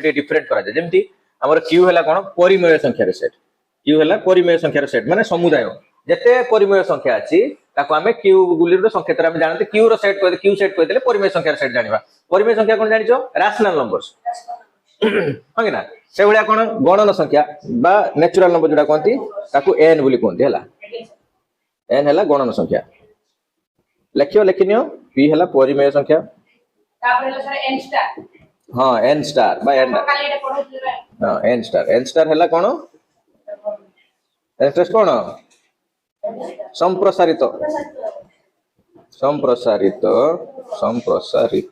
different करा जाय जेमति हमर क्यू हला कोन परिमेय संख्या रे सेट क्यू हला परिमेय संख्या रे सेट माने समुदाय जते परिमेय संख्या अछि ताको हमें क्यू गुलिर संकेत हम जानते क्यू रो सेट कहते क्यू सेट कहते परिमेय संख्या रे सेट जानिबा परिमेय संख्या कोन जानिचो रैशनल नंबर्स हां कि ना से भलिया कोन गणन संख्या बा नेचुरल नंबर जोडा कोनती ताको n बोली कोनती हला n हला गणन संख्या लिखियो लिखिनियो p हला परिमेय संख्या तापर हला सर n स्टार हां n स्टार बा n काली एटा पढौथिले हां n स्टार हला कोन इंटरेस्ट कोन संप्रसारित संप्रसारित संप्रसारित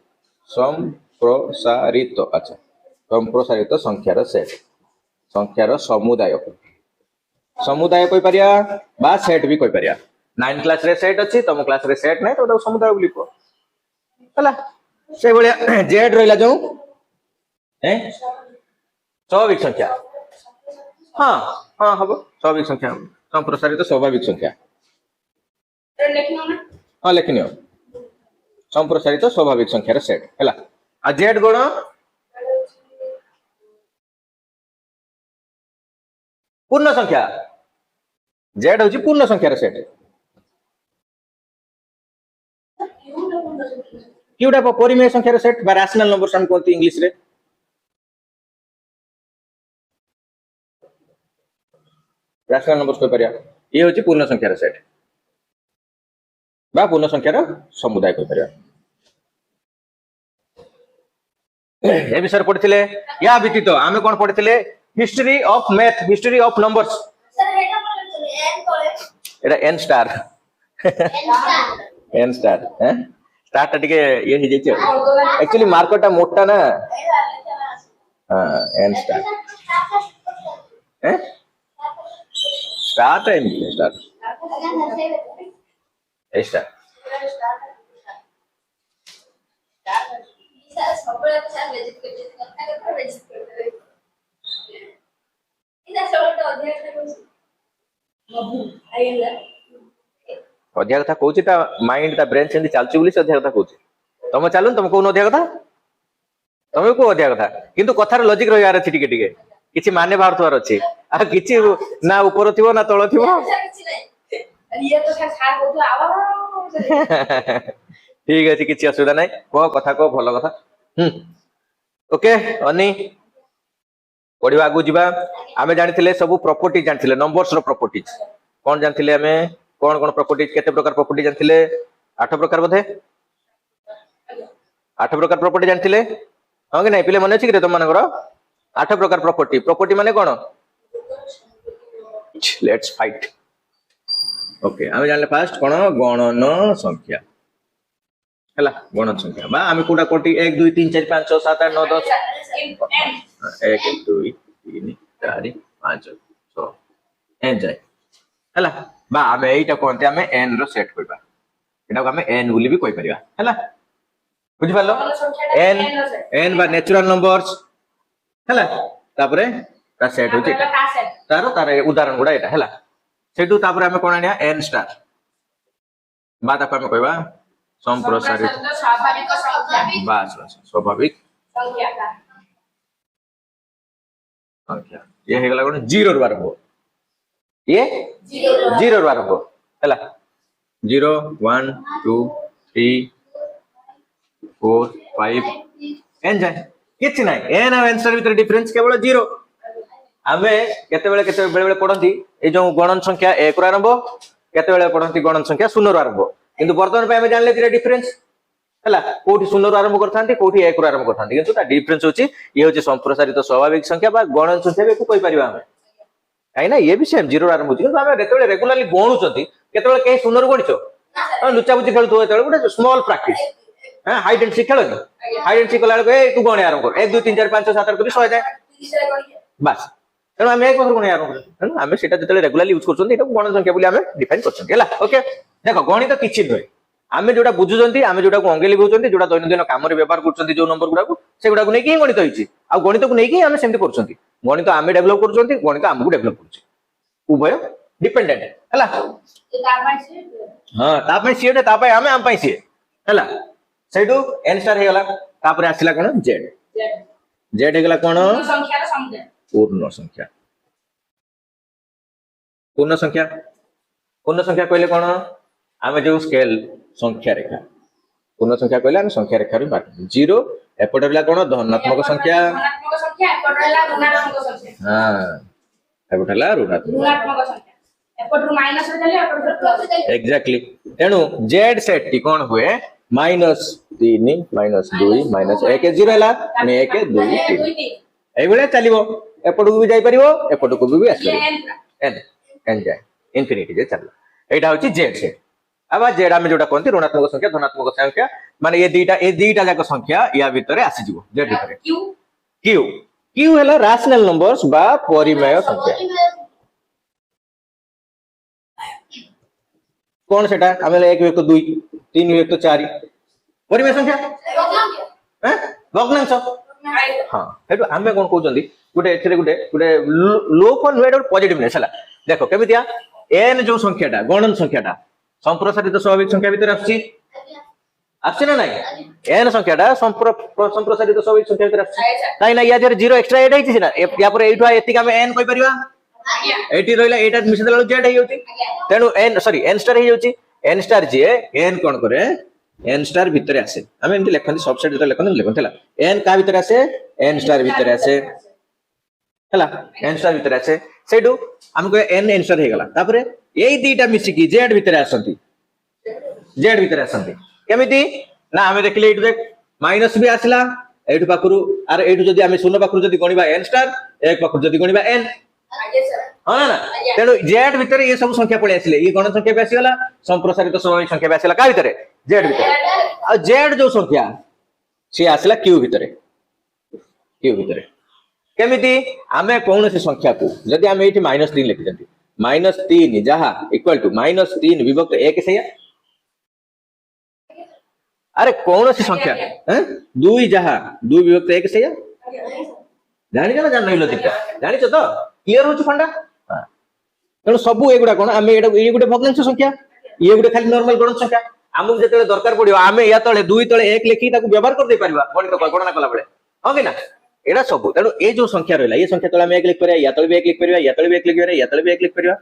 संप्रसारित अच्छा संप्रसारित संख्यार सेट संख्यार समुदाय समुदाय कोइ परिया बा सेट भी कोइ परिया 9 क्लास रे सेट अछि तम क्लास रे सेट नै तो समुदाय बोली को हला से बलिया जेड रहिला जो हैं स्वाभाविक संख्या हां हां हबो स्वाभाविक संख्या संप्रसारित स्वाभाविक संख्या लेखिनो ना हां लेखिनियो संप्रसारित स्वाभाविक संख्या रे सेट हला आ जेड गुण पूर्ण संख्या जेड होची पूर्ण संख्या रे सेट क्यूटा परिमेय संख्या रे सेट बा रैशनल नंबर्स हम कोनती इंग्लिश रे रैशनल नंबर्स कोइ परिया ये होची पूर्ण संख्या रे सेट बा पूर्ण संख्या रो समुदाय कोइ परिया ए विषय पढ़िथिले या व्यतीत आमे कोन पढ़िथिले history of math history of numbers sir एटा एन कोले एटा n स्टार n स्टार हैं स्टार टा टिके ये ही जेचे एक्चुअली मार्कर टा मोटा ना हां n स्टार हैं स्टार टाइम स्टार ए स्टार सबले अच्छा विजिट करते विजिट करते इना सबले अध्ययन करू मबू आइला अध्याय कथा कहूची ता माइंड ता ब्रेन सेंदी चालची बोली से अध्याय कथा कहूची तमे चालुन तमे कोन अध्याय कथा तमे को अध्याय कथा किंतु कथार लॉजिक रहियार अछि टिके टिके किछि माने भारतवार अछि आ किछि ना ऊपर थिबो ना तळ थिबो किछि नै ये तो छाड़ को आवा ठीक अछि किछि असुविधा नै को कथा को भलो कथा ओके अनि पढिबा आगु जिबा आमे जानिथिले सब प्रॉपर्टी जानिथिले नंबर्स रो प्रॉपर्टीज कोन जानिथिले आमे कोन कोन प्रॉपर्टीज केते प्रकार प्रॉपर्टी जानिथिले 8 प्रकार बधे 8 प्रकार प्रॉपर्टी जानिथिले हां कि नै पिले मने अछि कि तुम मानकर 8 प्रकार प्रॉपर्टी प्रॉपर्टी माने कोन लेट्स फाइट ओके आमे जानले फर्स्ट कोन गणन संख्या हला गणन संख्या बा आमे कोडा कोटी 1 2 3 4 5 6 7 8 9 10 1 2 3 4 5 6 एन जाय हला बा आमे एटा कोनते आमे n रो सेट करबा एटा को आमे n बोली भी कोइ परिबा हला बुझि पालो n बा नेचुरल नंबर्स हला तापरे ता सेट होची तार उदाहरण गुडा एटा हला सेटू तापरे आमे कोन आनिया n स्टार बा ताको आमे कहबा संप्रसारित स्वाभाविक संख्या बस बस स्वाभाविक संख्या ये हे गला कोन 0 रो आरंभ ये 0 रो आरंभ हला 0 1 2 3 4 5 एन जाय किछ नै एन और आंसर भीतर डिफरेंस केवल 0 आमे केते बेले पढंती ए जो गणन संख्या 1 रो आरंभ केते बेले पढंती गणन संख्या 0 रो आरंभ किंतु वर्तमान पे आमे जानले दिरा डिफरेंस हला कोठी 0 रो आरंभ करथांती कोठी 1 रो आरंभ करथांती किंतु ता डिफरेंस होची ये होची संप्रसारित स्वाभाविक संख्या बा गणन संख्या को कोइ परिबा हमें काई ना ये भी सेम 0 रो आरंभ होची किंतु आमे जेते रेगुलरली गणुचंती केते बेले के 0 रो गणिचो लुचा बुची खेलतो एते गुटे स्मॉल प्रैक्टिस हां हाइड एंड सीख खेलनी हाइड एंड सीख कला ए तू गणे आरंभ कर 1 2 3 4 5 6 7 8 कर 100 जाय बस तेणु आम एक गणे आरंभ कर आम से रेगुलाली यूज कर गणन संख्या बोली आम डिफाइन कर ओके देख गणित किसी नुहे आम जोटा बुझुंट आम जोटा अंगे लिखुंट जोटा दैनंदिन कम व्यवहार कर जो नंबर गुड़ा से गुड़ा नहीं गणित होती आ गणित को लेकिन आम सेमती कर गणित आम डेभलप कर गणित आमको डेभलप कर उभय डिपेंडेंट है हाँ सी आम सी है एन स्टार हो गला आसला कौन जेड जेड हेगला कोन संख्यार समुदाय पूर्ण संख्या पूर्ण संख्या कहले कोन आमे जो स्केल संख्या रेखा पूर्ण संख्या कहले आमे संख्या रेखा रे बात जीरो एपट हेगला कोन धनात्मक संख्या धनात्मक संख्या एपट रहला ऋणात्मक संख्या हां एपट हला ऋणात्मक संख्या एपट रु माइनस रे चले एपट रु प्लस रे चले एग्जैक्टली तेनु जेड सेट टी कोन हुए -3 -2 -1 0 हला माने 1 2 3 एई बेले चलिबो एपट को भी जाई परिबो एपट को भी आसी एन एन जाए इन्फिनिटी जे चल एटा होची जेड सेट अब जेड आमे जोटा कोनती ऋणात्मक संख्या धनात्मक संख्या माने ये दीटा जाक संख्या या भितरे आसी जिवो जेड भितरे क्यू क्यू हला रैशनल नंबर्स बा परिमेय संख्या कौन सेटा आमे 1 1 2 3 1 4 परिमेय संख्या हैं भग्नांश हां हेतु आमे कोन कहउचंदी गुटे एथिरे गुटे लो फॉर वेड और पॉजिटिवनेस हला देखो केमितिया n जो संख्याटा गणन संख्याटा संप्रसारित स्वाभाविक संख्या भीतर आछि ना नहीं n संख्याटा संप्रसारित स्वाभाविक संख्या भीतर आछि ताई ना या जे 0 एक्स्ट्रा ऐड आइछि ना या पर एठु एति का n कहि परिबा एटी रहिला एटा मिसे देला z हे होती तेनु n सॉरी n स्टार हे होती n स्टार जे n कोन करे n स्टार भीतर आसे हम एमति लेखन सबसेट जता लेखन थला n का भीतर आसे n स्टार भीतर आसे हला n स्टार भीतर आसे सेडू हमको n स्टार हे गला तापरे एई दीटा मिसी की z भीतर आसंती z भीतर आसंती केमिति ना हमें देखले एटु देख माइनस भी आसला एटु पाखरु आर एटु जदी हमें शून्य पाखरु जदी गणिबा n स्टार एक पाखरु जदी गणिबा n हां ना तेनु z भीतर ये सब संख्या पळे आसिले ये गण संख्या भी आसीगला संप्रसारित स्वाभाविक संख्या भी आसीला का भीतर z भीतर आ z जो संख्या से आसला q भीतर केमिति आमे कोन से संख्या को जदी आमे एठी -3 लिखि जंती -3 जहा इक्वल टू -3 विभक्त 1 से अरे कौन सी संख्या हैं 2 जहा 2 विभक्त 1 से जानि ना जान नहिलो दिका जानि छ तो क्लियर होछ फंडा हां तनो सब एगुडा कोन आमे एटा ए गुडे भग्नांश संख्या ये गुडे खाली नॉर्मल गणन संख्या हमु जेतले दरकार पडियो आमे या तळे 2 तळे 1 लिखि ताकू व्यवहार कर दे परबा गणित गणना कला बेले हो कि ना एडा सब तनो ए जो संख्या रहला ये संख्या तळे आमे 1 लिख परिया या तळे भी 1 लिख परिया या तळे भी 1 लिख परिया या तळे भी 1 लिख परिया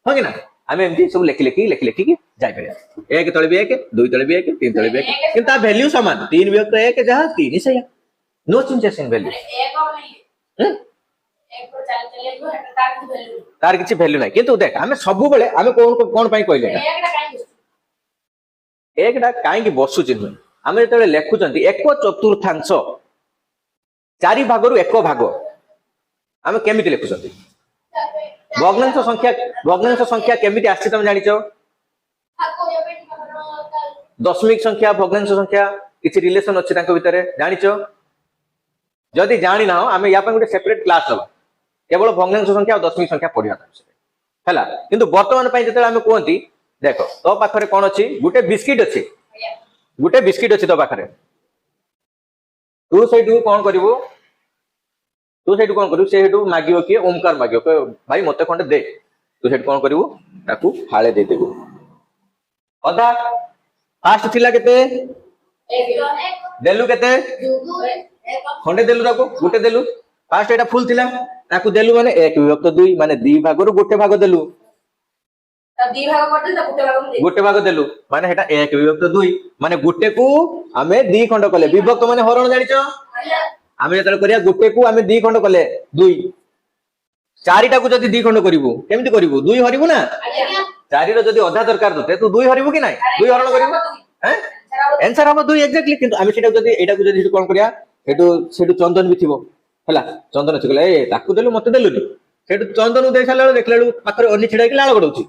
हो कि ना आमे एमती सब लिख की जाय परिया 1 तळे भी 1 2 तळे भी 1 3 तळे भी 1 किंतु वैल्यू समान 3 विभक्त 1 जहां 3 ही सही नो चेंजेस इन वैल्यू एक और नहीं एक पर चले जो तार की वैल्यू तार किछि वैल्यू नाही किंतु देख हमें सब बेले हमें कोन पई कहले एकटा काई की बसु चिन्ह हमें जतले लेखु चंती 1/4 चारि भागरु 1 भाग हमें केमिति लेखु चंती भग्नांश संख्या केमिति आछि तुम जानि छ दशमिक संख्या भग्नांश संख्या किछि रिलेशन अछि तांको भितरे जानि छ जदि जानि ना हमें या पर गुटे सेपरेट क्लास हबा केवल भग्नांश संख्या और दशमिक संख्या पढिया हला किंतु वर्तमान पई जतले हमें कोंती देखो तो पाखरे कोन अछि गुटे बिस्किट अछि तो पाखरे तू सेठू कोन करिवो से हेटू मागियो कि ओमकार मागियो भाई मते खंडे दे तू सेठ कोन करिवो ताकू फाळे दे देबो अधा फास्ट थिला केते देलु केते खंडे देलु ताकू गुटे देलु फास्ट एटा फुल थिला ताकू देलु माने 1 विभक्त 2 माने 2 भागरु गुटे भाग देलु तब 2 भाग करते त गुटे भाग देलु माने हेटा 1 विभक्त 2 माने गुटे को हमें 2 खंड कले विभक्त माने हरण जानिचो आमे जतल करिया गुटे को आमे 2 खंड कले 2 चारिटा को जदी 2 खंड करिवो केमिति करिवो 2 हरिवो ना चारि रो जदी आधा दरकार दते तू 2 हरिवो कि नाही 2 हरण करिवो हैं आंसर हम 2 एग्जैक्टली किंतु आमे सेटा जदी एटा को जदी कोन करिया सेटू चंदन भी थिबो हला चंदन छिकले ए ताकू देलु मते देलुनी सेटू चंदन दे साला देखले पाखरे ओनी छिडा कि लाळ गडौची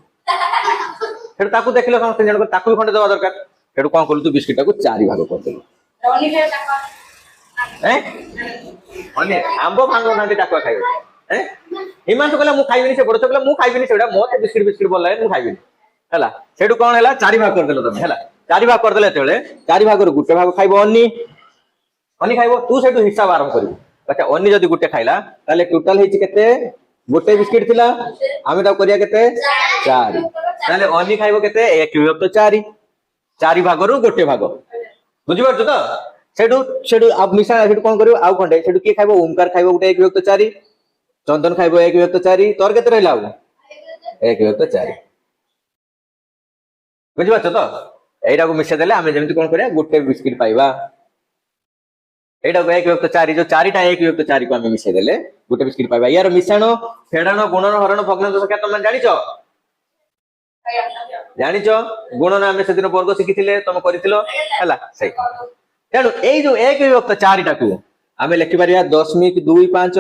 सेटू ताकू देखले समस्त जण ताकू खंड देवा दरकार सेटू कोन करलु तू बिस्किट को 4 भाग कर देलु ओनी फे टाका हैं ओनी आंबो भांगो नांती टाका खाइबो हैं हिमांशु कहला मु खाइबिनी से बड़ कहला मु खाइबिनी सेडा मोते बिस्किट बोल लाए मु खाइबिनी हला सेटू कोन हला 4 भाग कर देलो तमे हला 4 भाग कर देले तेले 4 भाग रो गुटे भाग खाइबो ओनी खाइबो तू सेटू हिसाब आरंभ करिवो अच्छा ओनी जदी गुटे खाइला ताले टोटल हेछि केते गुटे बिस्किट थिला आमे ता करिया केते 4 ताले ओनी खाइबो केते 1 विभक्त 4 भाग रो गुटे भाग बुझि परछ तो सेठू सेठू अब मिशा सेठू कोन करियो आउ खंडे सेठू के खाइबो ओमकार खाइबो गुटे 1 विभक्त 4 चंदन खाइबो 1 विभक्त 4 तोर केते रहला 1 विभक्त 4 बुझि बात तो एटा को मिशा देले हमें जेमति कोन करिया गुटे बिस्किट पाइबा एटा को 1 विभक्त 4 जो 4टा 1 विभक्त 4 को हमें मिशा देले गुटे बिस्किट पाइबा यार मिशाणो फेडाणो गुणन हरण भग्नांश संख्या तुम जानिचो जानिचो गुणन हमें से दिन वर्ग शिखिथिले तुम करिथिलो हला सही तेणु ए जो 1 विभक्त 4 टाकू आमे लिखि परिया 0.25